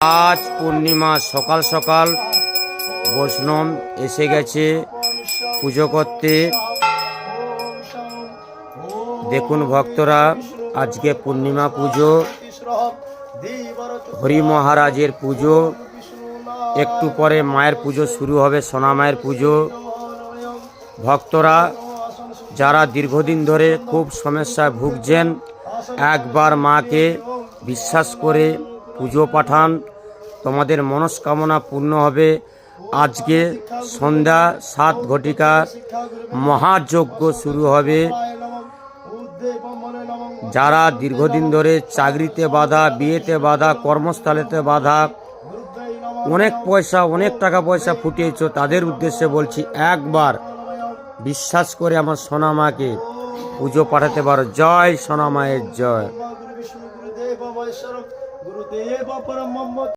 আজ পূর্ণিমা সকাল সকাল বৈষ্ণব এসে গেছে পুজো করতে। দেখুন ভক্তরা, আজকে পূর্ণিমা পুজো, হরি মহারাজের পুজো। একটু পরে মায়ের পুজো শুরু হবে, সোনা মায়ের পুজো। ভক্তরা যারা দীর্ঘদিন ধরে খুব সমস্যায় ভুগছেন, একবার মাকে বিশ্বাস করে পুজো পাঠান, তোমাদের মনস্কামনা পূর্ণ হবে। আজকে সন্ধ্যা 7 ঘটিকা মহাযজ্ঞ শুরু হবে। যারা দীর্ঘদিন ধরে চাকরিতে বাধা, বিয়েতে বাধা, কর্মস্থলেতে বাধা, অনেক পয়সা, অনেক টাকা পয়সা ফুটিয়েছ, তাদের উদ্দেশ্যে বলছি, একবার বিশ্বাস করে আমার সোনা মাকে পুজো পাঠাতে পারো। জয় সোনা মায়ের জয়।